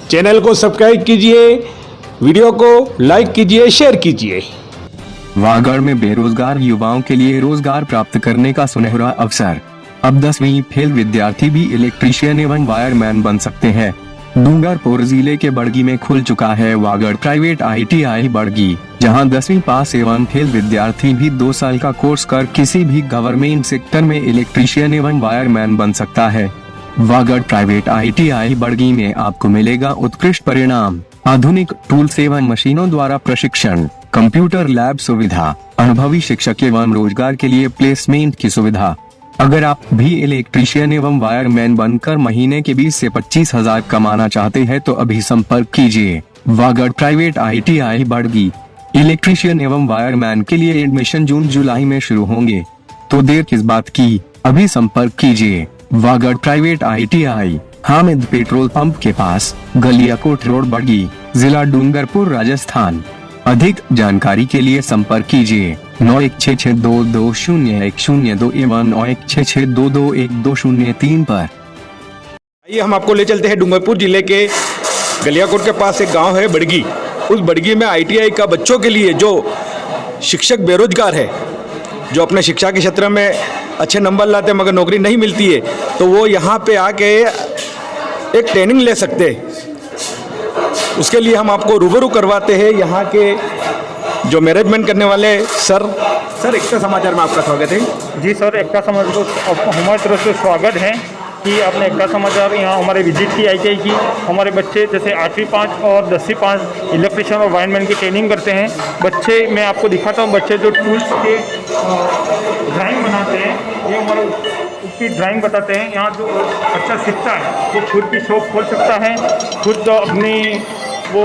Channel को subscribe कीजिए, video को लाइक कीजिए, शेयर कीजिए। वागड़ में बेरोजगार युवाओं के लिए रोजगार प्राप्त करने का सुनहरा अवसर। अब 10वीं फेल विद्यार्थी भी इलेक्ट्रीशियन एवं वायरमैन बन सकते हैं। डूंगरपुर जिले के बड़गी में खुल चुका है वागड़ प्राइवेट ITI बड़गी, जहां 10वीं पास एवं फेल विद्यार्थी भी 2 साल का कोर्स कर किसी भी गवर्नमेंट सेक्टर में इलेक्ट्रीशियन एवं वायरमैन बन सकता है। वागड़ प्राइवेट ITI बड़गी में आपको मिलेगा उत्कृष्ट परिणाम, आधुनिक टूल्स एवं मशीनों द्वारा प्रशिक्षण, कंप्यूटर लैब सुविधा, अनुभवी शिक्षक एवं रोजगार के लिए प्लेसमेंट की सुविधा। अगर आप भी इलेक्ट्रीशियन एवं वायरमैन बनकर महीने के 20 से 25 हजार कमाना चाहते हैं तो अभी संपर्क कीजिए। Vagad private ITI बड़गी। इलेक्ट्रीशियन एवं वायरमैन के लिए एडमिशन जून जुलाई में शुरू होंगे, तो देर किस बात की, अभी संपर्क कीजिए। Vagad private ITI, Hamid petrol pump के पास, गलियाकोट रोड बड़गी, जिला डूंगरपुर राजस्थान। अधिक जानकारी के लिए संपर्क कीजिए 9166220102 एवं 9166221203 पर। आइए हम आपको ले चलते हैं डूंगरपुर जिले के गलियाकोट के पास एक गांव है बड़गी। उस बड़गी में ITI का बच्चों के लिए जो शिक्षक बेरोजगार है, जो अपने शिक्षा के क्षेत्र में अच्छे नंबर लाते हैं मगर नौकरी नहीं मिलती है, तो वो यहाँ पे आके एक ट्रेनिंग ले सकते हैं। उसके लिए हम आपको रूबरू करवाते हैं यहाँ के जो मैनेजमेंट करने वाले सर। एकता समाचार में आपका स्वागत है। जी सर, एकता समाचार को हमारी तरफ से स्वागत है कि आपने एकता समाचार यहाँ हमारे विजिट की ITI की। हमारे बच्चे जैसे 8वीं 5 और 10वीं 5 इलेक्ट्रीशियन और वायरमैन की ट्रेनिंग करते हैं। बच्चे मैं आपको दिखाता हूँ, बच्चे जो टूल्स के ड्राइंग बनाते हैं, ये हमारे उसकी ड्राइंग बताते हैं। यहाँ जो बच्चा सीखता है वो खुद की शॉप खोल सकता है, खुद अपनी वो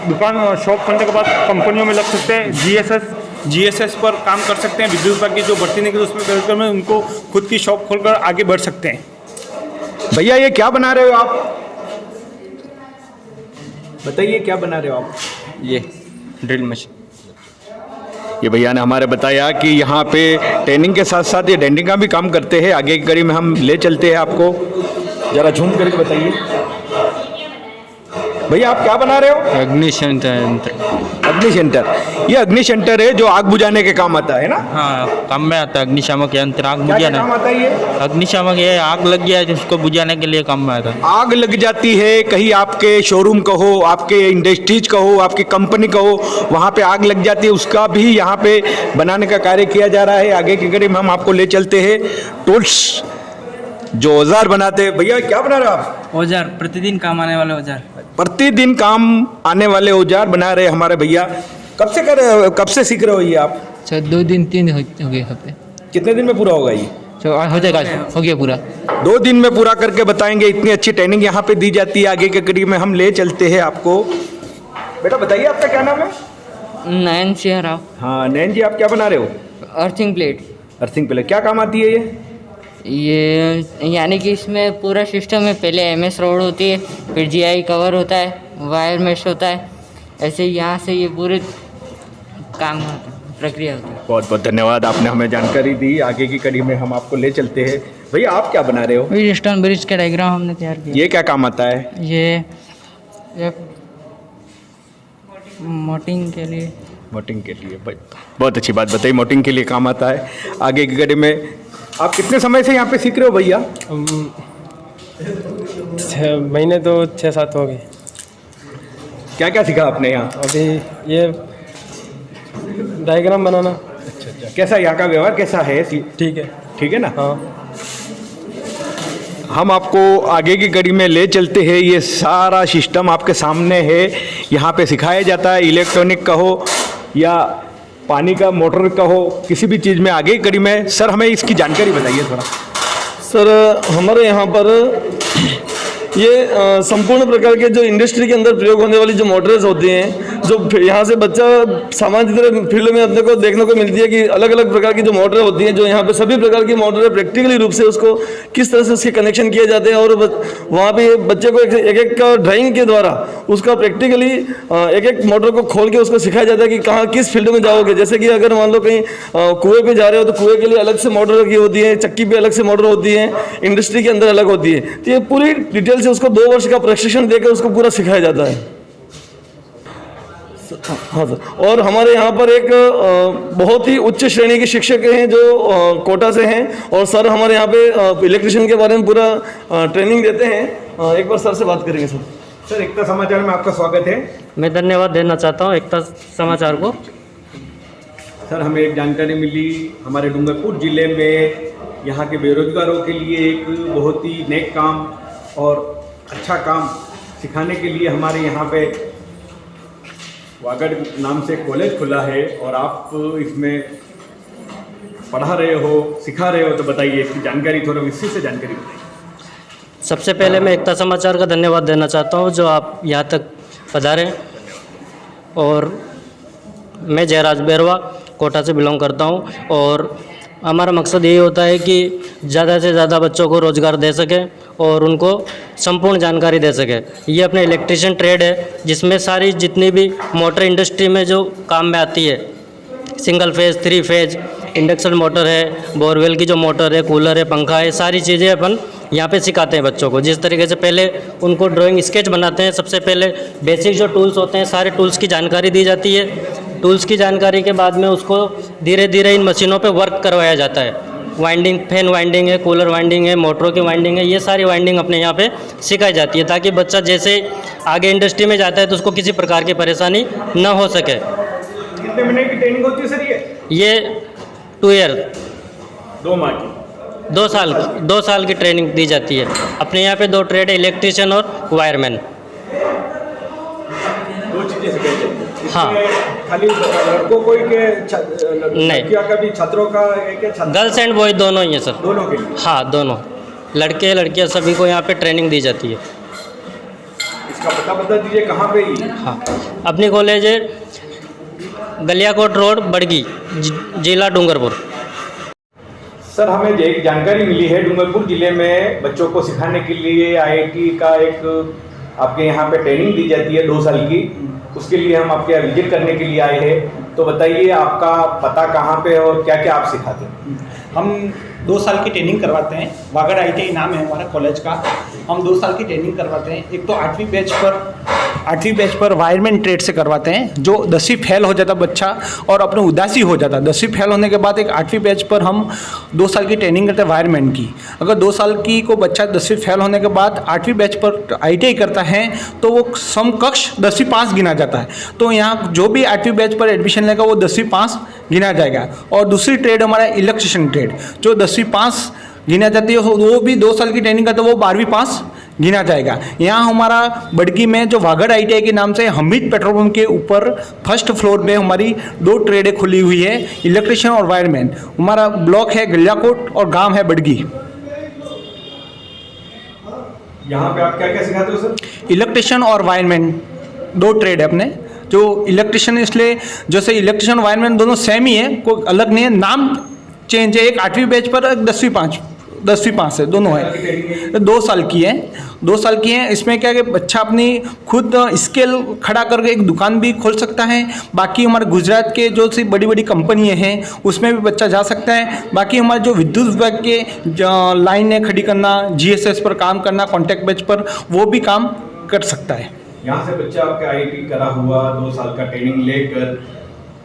दुकान शॉप खोलने के बाद कंपनियों में लग सकते हैं। GSS पर काम कर सकते हैं। विद्युत विभाग की जो भर्ती निकली उसमें बेरोजगार में उनको खुद की शॉप खोलकर आगे बढ़ सकते हैं। भैया ये क्या बना रहे हो आप? बताइए क्या बना रहे हो आप? ये ड्रिल मशीन। ये भैया ने हमारे बताया कि यहाँ पे ट्रेनिंग के साथ साथ ये डेंटिंग का भी काम करते हैं। आगे की कड़ी में हम ले चलते हैं आपको, जरा झूम करके बताइए। भैया आप क्या बना रहे हो? अग्निशमन यंत्र। अग्निशंटर, ये अग्निशंटर है जो आग बुझाने के काम आता है ना? हाँ, काम में आता है अग्निशामक यंत्र। आग क्या बुझाना काम आता है ये? अग्निशामक, ये आग लग गया है उसको बुझाने के लिए काम में आता है। आग लग जाती है कहीं, आपके शोरूम का हो, आपके इंडस्ट्रीज का हो, आपकी कंपनी का हो, वहाँ पे आग लग जाती है, उसका भी यहाँ पे बनाने का कार्य किया जा रहा है। आगे की कड़ी में हम आपको ले चलते हैं। टूल्स जो औजार बनाते हैं। भैया क्या बना रहे हो आप? औजार, प्रतिदिन काम आने वाले औजार। प्रतिदिन काम आने वाले औजार बना रहे हमारे भैया। कब से सीख रहे हो ये आप? 2 दिन 3 हो गए हफ्ते। कितने दिन में पूरा होगा ये? हो जाएगा, हो गया पूरा। 2 दिन में पूरा करके बताएंगे। इतनी अच्छी ट्रेनिंग यहाँ पे दी जाती है। आगे के कड़ी में हम ले चलते हैं आपको। बेटा बताइए आपका क्या नाम है? नयन सिंह राव। हाँ नयन जी, आप क्या बना रहे हो? Earthing plate. अर्थिंग प्लेट क्या काम आती है ये यानी कि इसमें पूरा सिस्टम है। पहले MS रोड होती है, फिर GI कवर होता है, वायर मेश होता है, ऐसे यहाँ से ये पूरे काम होता है, प्रक्रिया होती है। बहुत बहुत धन्यवाद, आपने हमें जानकारी दी। आगे की कड़ी में हम आपको ले चलते हैं। भैया आप क्या बना रहे हो? स्टोन ब्रिज का डायग्राम हमने तैयार किया। ये क्या काम आता है? ये मोटिंग के लिए। मोटिंग के लिए, बहुत अच्छी बात बताई। मोटिंग के लिए काम आता है। आगे की कड़ी में आप कितने समय से यहाँ पे सीख रहे हो भैया? 6 महीने तो 6-7 हो गए। क्या क्या सीखा आपने यहाँ? अभी ये डायग्राम बनाना। अच्छा, कैसा यहाँ का व्यवहार कैसा है? ठीक है ना? हाँ, हम आपको आगे की कड़ी में ले चलते हैं। ये सारा सिस्टम आपके सामने है। यहाँ पे सिखाया जाता है, इलेक्ट्रॉनिक का हो या पानी का मोटर का हो, किसी भी चीज़ में। आगे की कड़ी में सर हमें इसकी जानकारी बताइए थोड़ा। सर हमारे यहाँ पर ये संपूर्ण प्रकार के जो इंडस्ट्री के अंदर प्रयोग होने वाली जो मोटर्स होती हैं, जो यहाँ से बच्चा सामान्य तरह फील्ड में अपने को देखने को मिलती है कि अलग अलग प्रकार की जो मोटर होती हैं, जो यहाँ पे सभी प्रकार की मोटर प्रैक्टिकली रूप से उसको किस तरह से उसके कनेक्शन किए जाते हैं और वहाँ पे बच्चे को एक एक ड्राइंग के द्वारा उसका प्रैक्टिकली एक एक मोटर को खोल के उसको सिखाया जाता है कि कहाँ किस फील्ड में जाओगे। जैसे कि अगर मान लो कहीं कुएं पे जा रहे हो तो कुएं के लिए अलग से मोटर रखी होती है, चक्की पे अलग से मोटर होती है, इंडस्ट्री के अंदर अलग होती है। तो ये पूरी डिटेल से उसको 2 वर्ष का प्रशिक्षण देकर उसको पूरा सिखाया जाता है। हाँ सर, और हमारे यहाँ पर एक बहुत ही उच्च श्रेणी के शिक्षक हैं जो कोटा से हैं, और सर हमारे यहाँ पे इलेक्ट्रिशियन के बारे में पूरा ट्रेनिंग देते हैं। एक बार सर से बात करेंगे। सर एकता समाचार में आपका स्वागत है। मैं धन्यवाद देना चाहता हूँ एकता समाचार को। सर हमें एक जानकारी मिली, हमारे डूंगरपुर ज़िले में यहाँ के बेरोजगारों के लिए एक बहुत ही नेक काम और अच्छा काम सिखाने के लिए हमारे यहाँ पे वागड़ नाम से कॉलेज खुला है, और आप इसमें पढ़ा रहे हो, सिखा रहे हो, तो बताइए इसकी जानकारी, थोड़ा विस्तृत से जानकारी बताइए। सबसे पहले मैं एकता समाचार का धन्यवाद देना चाहता हूँ जो आप यहाँ तक पधारे। और मैं जयराज बैरवा कोटा से बिलोंग करता हूँ, और हमारा मकसद यही होता है कि ज़्यादा से ज़्यादा बच्चों को रोज़गार दे सकें और उनको संपूर्ण जानकारी दे सकें। ये अपने इलेक्ट्रिशियन ट्रेड है जिसमें सारी जितनी भी मोटर इंडस्ट्री में जो काम में आती है, single phase, 3 phase, induction motor है, बोरवेल की जो मोटर है, कूलर है, पंखा है, सारी चीज़ें अपन यहाँ पे सिखाते हैं बच्चों को। जिस तरीके से पहले उनको ड्राइंग स्केच बनाते हैं, सबसे पहले बेसिक जो टूल्स होते हैं सारे टूल्स की जानकारी दी जाती है। टूल्स की जानकारी के बाद में उसको धीरे धीरे इन मशीनों पे वर्क करवाया जाता है। वाइंडिंग, फैन वाइंडिंग है, कूलर वाइंडिंग है, मोटरों की वाइंडिंग है, ये सारी वाइंडिंग अपने यहाँ पे सिखाई जाती है ताकि बच्चा जैसे आगे इंडस्ट्री में जाता है तो उसको किसी प्रकार की परेशानी न हो सके। कितने महीने की ट्रेनिंग होती है सर ये 2 ईयर 2 माह की 2 साल की ट्रेनिंग दी जाती है। अपने यहाँ पे 2 ट्रेड है, इलेक्ट्रिशियन और वायरमैन। 2 चीज़ें सिखाई जाती हैं। हाँ, खाली लड़कों को ही के नहीं, का भी छात्रों का एक गर्ल्स एंड बॉयज दोनों ही है सर। दोनों के लिए? हाँ, दोनों, लड़के लड़कियाँ सभी को यहाँ पे ट्रेनिंग दी जाती है। इसका पता बता दीजिए कहाँ पे ही? हाँ, अपनी कॉलेज है गलियाकोट रोड, बड़गी, जिला डूंगरपुर। सर हमें एक जानकारी मिली है, डूंगरपुर ज़िले में बच्चों को सिखाने के लिए आईआईटी का एक आपके यहाँ पे ट्रेनिंग दी जाती है 2 साल की। उसके लिए हम आपके यहाँ विजिट करने के लिए आए हैं, तो बताइए आपका पता कहाँ पे है और क्या क्या आप सिखाते हैं? हम 2 साल की ट्रेनिंग करवाते हैं। वागड़ ITI नाम है हमारा कॉलेज का। हम 2 साल की ट्रेनिंग करवाते हैं। एक तो 8वीं बैच पर वायरमैन ट्रेड से करवाते हैं। जो 10वीं फेल हो जाता बच्चा और अपने उदासी हो जाता, 10वीं फेल होने के बाद एक 8वीं बैच पर हम 2 साल की ट्रेनिंग करते हैं वायरमैन की। अगर 2 साल की को बच्चा 10वीं फेल होने के बाद 8वीं बैच पर ITI करता है तो वो समकक्ष 10वीं पास गिना जाता है। तो यहाँ जो भी 8वीं बैच पर एडमिशन लेगा वो 10वीं पास गिना जाएगा। और दूसरी ट्रेड हमारा इलेक्ट्रिशियन ट्रेड, जो 10वीं पास गिना जाती है, वो भी 2 साल की ट्रेनिंग करता है, वो 12वीं पास गिना जाएगा। यहाँ हमारा बड़गी में जो वागड़ ITI के नाम से हमीद पेट्रोल पंप के ऊपर 1st फ्लोर में हमारी 2 ट्रेडें खुली हुई है, इलेक्ट्रिशियन और वायरमैन। हमारा ब्लॉक है गलियाकोट और गांव है बड़गी। यहाँ पे आप क्या क्या सिखाते हो सर? इलेक्ट्रिशियन और वायरमैन 2 ट्रेड है अपने। जो इलेक्ट्रिशियन इसलिए जैसे इलेक्ट्रिशियन वायरमैन दोनों सेम ही है, कोई अलग नहीं है, नाम चेंज है। एक 8वीं बैच पर, एक 10वीं पास है, दोनों है। 2 साल की है, 2 साल की है। इसमें क्या है कि बच्चा अपनी खुद स्केल खड़ा करके एक दुकान भी खोल सकता है। बाकी हमारे गुजरात के जो सी बड़ी बड़ी कंपनियां हैं उसमें भी बच्चा जा सकता है। बाकी हमारे जो विद्युत विभाग के लाइनें खड़ी करना, GSS पर काम करना, कॉन्टैक्ट बेच पर, वो भी काम कर सकता है। यहाँ से बच्चा आपका IIT करा हुआ 2 साल का ट्रेनिंग लेकर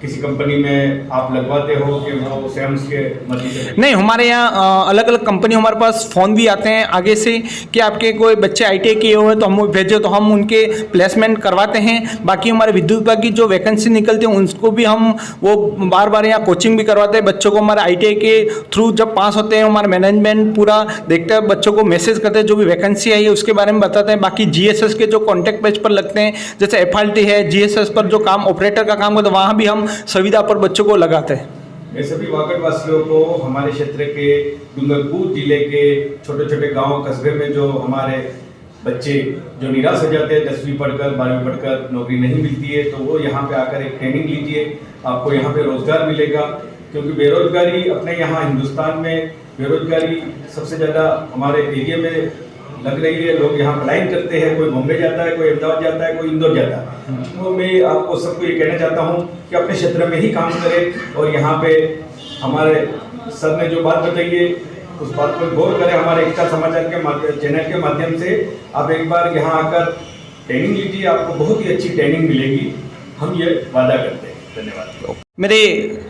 किसी कंपनी में आप लगवाते हो कि वो स्वयं के मर्जी से? नहीं, हमारे यहाँ अलग अलग कंपनी, हमारे पास फ़ोन भी आते हैं आगे से कि आपके कोई बच्चे ITI किए हुए तो हम भेजे तो हम उनके प्लेसमेंट करवाते हैं। बाकी हमारे विद्युत विभाग की जो वैकेंसी निकलती है उनको भी हम वो बार बार यहाँ कोचिंग भी करवाते हैं बच्चों को। हमारे ITI के थ्रू जब पास होते हैं हमारा मैनेजमेंट पूरा देखते हैं, बच्चों को मैसेज करते हैं, जो भी वैकेंसी आई है उसके बारे में बताते हैं। बाकी GSS के जो कॉन्टैक्ट पेज पर लगते हैं, जैसे FRT है, GSS पर जो काम ऑपरेटर का काम करते हैं, वहाँ भी हम सुविधा पर बच्चों को लगाते हैं। मैं सभी वागड़ वासियों को हमारे क्षेत्र के डूंगरपुर जिले के छोटे छोटे गांव कस्बे में जो हमारे बच्चे जो निराश हो जाते हैं 10वीं पढ़कर 12वीं पढ़कर नौकरी नहीं मिलती है, तो वो यहाँ पे आकर एक ट्रेनिंग लीजिए, आपको यहाँ पे रोजगार मिलेगा। क्योंकि बेरोजगारी अपने यहाँ हिंदुस्तान में बेरोजगारी सबसे ज़्यादा हमारे एरिया में लग रही है। लोग यहाँ पलायन करते हैं, कोई मुंबई जाता है, कोई अहमदाबाद जाता है, कोई इंदौर जाता है। तो मैं आपको सबको ये कहना चाहता हूँ कि अपने क्षेत्र में ही काम करें और यहाँ पे हमारे सर ने जो बात बताई है उस बात पर गौर करें। हमारे एकता समाचार के चैनल के माध्यम से आप एक बार यहाँ आकर ट्रेनिंग लीजिए, आपको बहुत ही अच्छी ट्रेनिंग मिलेगी, हम ये वादा करते हैं। धन्यवाद। मेरे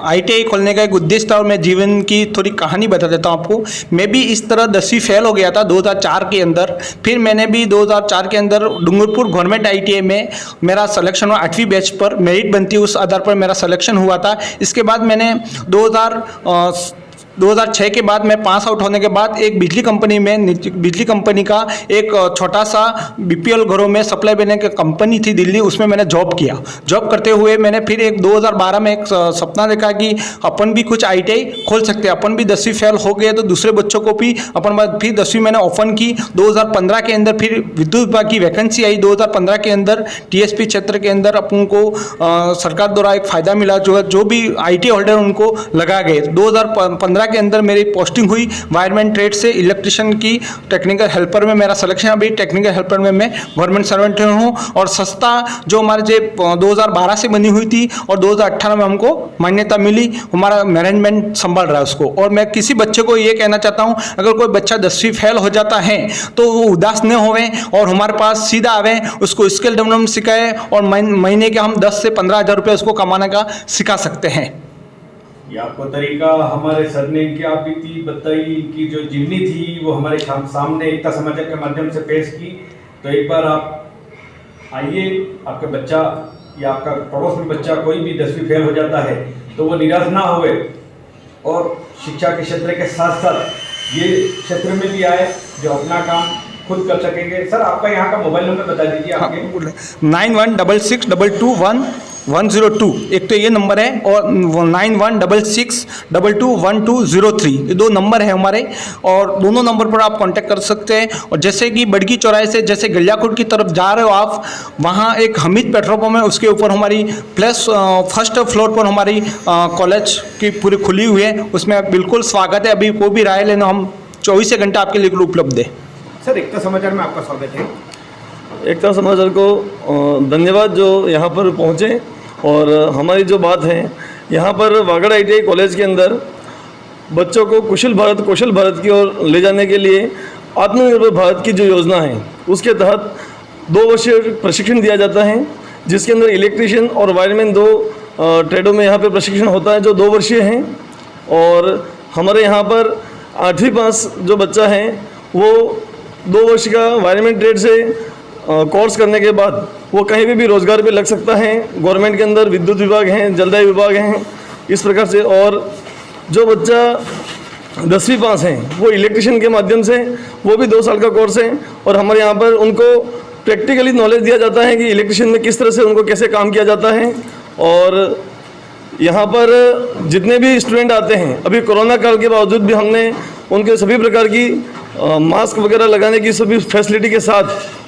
ITI खोलने का एक उद्देश्य था और मैं जीवन की थोड़ी कहानी बता देता हूँ आपको। मैं भी इस तरह 10वीं फेल हो गया था 2004 के अंदर। फिर मैंने भी 2004 के अंदर डूंगरपुर गवर्नमेंट ITI में मेरा सिलेक्शन हुआ 8वीं बैच पर, मेरिट बनती उस आधार पर मेरा सिलेक्शन हुआ था। इसके बाद मैंने 2006 के बाद मैं पास आउट होने के बाद एक बिजली कंपनी का एक छोटा सा BPL घरों में सप्लाई देने की कंपनी थी दिल्ली, उसमें मैंने जॉब किया। जॉब करते हुए मैंने फिर एक 2012 में एक सपना देखा कि अपन भी कुछ ITI खोल सकते हैं। अपन भी 10वीं फेल हो गए तो दूसरे बच्चों को भी अपन फिर 10वीं मैंने ओपन की। 2015 के अंदर फिर विद्युत विभाग की वैकेंसी आई। 2015 के अंदर TSP क्षेत्र के अंदर अपन को सरकार द्वारा एक फ़ायदा मिला, जो भी ITI होल्डर उनको लगा गए। 2015 के अंदर मेरी पोस्टिंग हुई वायरमैन ट्रेड से इलेक्ट्रिशियन की टेक्निकल हेल्पर में मेरा सिलेक्शन। अभी टेक्निकल हेल्पर में मैं गवर्नमेंट सर्वेंट हूँ। और संस्था जो हमारे 2012 से बनी हुई थी और 2018 में हमको मान्यता मिली, हमारा मैनेजमेंट संभाल रहा है उसको। और मैं किसी बच्चे को ये कहना चाहता हूँ, अगर कोई बच्चा 10वीं फेल हो जाता है तो वो उदास न होवे और हमारे पास सीधा आवे, उसको स्किल डेवलपमेंट सिखाए और महीने के हम 10 से 15 हज़ार रुपये उसको कमाने का सिखा सकते हैं। ये आपको तरीका हमारे सर ने क्या बीती बताई, इनकी जो जीवनी थी वो हमारे सामने एकता समाचार के माध्यम से पेश की। तो एक बार आप आइए, आपका बच्चा या आपका पड़ोस में बच्चा कोई भी 10वीं फेल हो जाता है तो वो निराश ना होवे और शिक्षा के क्षेत्र के साथ साथ ये क्षेत्र में भी आए जो अपना काम खुद कर सकेंगे। सर आपका यहाँ का मोबाइल नंबर बता दीजिए। आपके 9166221102 एक तो ये नंबर है और 9166221203 ये 2 नंबर है हमारे। और दोनों नंबर पर आप कांटेक्ट कर सकते हैं। और जैसे कि बड़गी चौराहे से जैसे गलियाकोट की तरफ जा रहे हो आप, वहाँ एक हमीद पेट्रोल पंप है, उसके ऊपर हमारी प्लस फर्स्ट फ्लोर पर हमारी कॉलेज की पूरी खुली हुई है, उसमें बिल्कुल स्वागत है। अभी कोई भी राय लेना हम 24 घंटा आपके लिए उपलब्ध है। सर एकता समाचार में आपका स्वागत है। एकता समाचार को धन्यवाद जो यहाँ पर पहुँचे। और हमारी जो बात है यहाँ पर वागड़ ITI कॉलेज के अंदर बच्चों को कौशल भारत की ओर ले जाने के लिए आत्मनिर्भर भारत की जो योजना है उसके तहत 2 वर्षीय प्रशिक्षण दिया जाता है, जिसके अंदर इलेक्ट्रिशियन और वायरमैन 2 ट्रेडों में यहाँ पर प्रशिक्षण होता है जो 2 वर्षीय हैं। और हमारे यहाँ पर 8वीं पास जो बच्चा है वो 2 वर्ष का वायरमैन ट्रेड से कोर्स करने के बाद वो कहीं भी रोज़गार पे लग सकता है। गवर्नमेंट के अंदर विद्युत विभाग हैं, जलदाय विभाग हैं, इस प्रकार से। और जो बच्चा 10वीं पास हैं वो इलेक्ट्रिशियन के माध्यम से, वो भी 2 साल का कोर्स है। और हमारे यहाँ पर उनको प्रैक्टिकली नॉलेज दिया जाता है कि इलेक्ट्रिशियन में किस तरह से उनको कैसे काम किया जाता है। और यहाँ पर जितने भी स्टूडेंट आते हैं, अभी कोरोना काल के बावजूद भी हमने उनके सभी प्रकार की मास्क वगैरह लगाने की सभी फैसिलिटी के साथ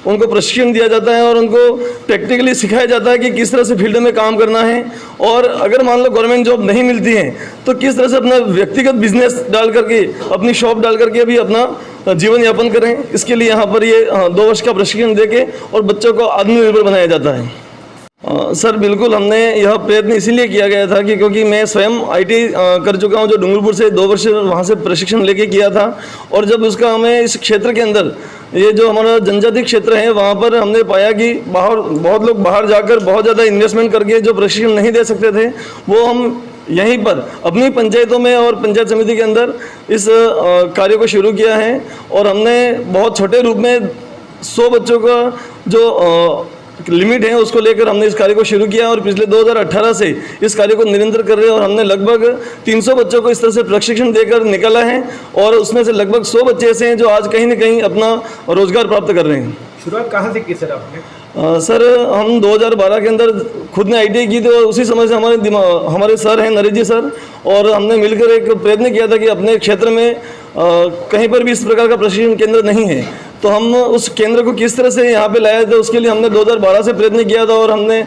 उनको प्रशिक्षण दिया जाता है और उनको प्रैक्टिकली सिखाया जाता है कि किस तरह से फील्ड में काम करना है। और अगर मान लो गवर्नमेंट जॉब नहीं मिलती है तो किस तरह से अपना व्यक्तिगत बिजनेस डाल करके, अपनी शॉप डाल करके भी अपना जीवन यापन करें। इसके लिए यहाँ पर ये 2 वर्ष का प्रशिक्षण देके और बच्चों को आत्मनिर्भर बनाया जाता है। सर बिल्कुल, हमने यह प्रयत्न इसीलिए किया गया था कि क्योंकि मैं स्वयं ITI कर चुका हूं, जो डूंगरपुर से 2 वर्ष वहां से प्रशिक्षण लेके किया था। और जब उसका हमें इस क्षेत्र के अंदर, ये जो हमारा जनजातीय क्षेत्र है, वहां पर हमने पाया कि बहुत लोग बाहर जाकर बहुत ज़्यादा इन्वेस्टमेंट करके जो प्रशिक्षण नहीं दे सकते थे, वो हम यहीं पर अपनी पंचायतों में और पंचायत समिति के अंदर इस कार्य को शुरू किया है। और हमने बहुत छोटे रूप में 100 बच्चों का जो लिमिट है उसको लेकर हमने इस कार्य को शुरू किया और पिछले 2018 से इस कार्य को निरंतर कर रहे हैं। और हमने लगभग 300 बच्चों को इस तरह से प्रशिक्षण देकर निकाला है और उसमें से लगभग 100 बच्चे ऐसे हैं जो आज कहीं ना कहीं अपना रोजगार प्राप्त कर रहे हैं। शुरुआत कहाँ से की सर आपने? सर हम 2012 के अंदर खुद ने ITI की थी और उसी समय से हमारे सर हैं नरेश जी सर, और हमने मिलकर एक प्रयत्न किया था कि अपने क्षेत्र में कहीं पर भी इस प्रकार का प्रशिक्षण केंद्र नहीं है तो हम उस केंद्र को किस तरह से यहाँ पे लाया था, उसके लिए हमने 2012 से प्रयत्न किया था। और हमने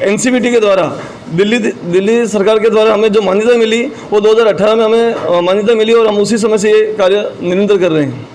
NCVT के द्वारा, दिल्ली सरकार के द्वारा हमें जो मान्यता मिली वो 2018 में हमें मान्यता मिली और हम उसी समय से ये कार्य निरंतर कर रहे हैं।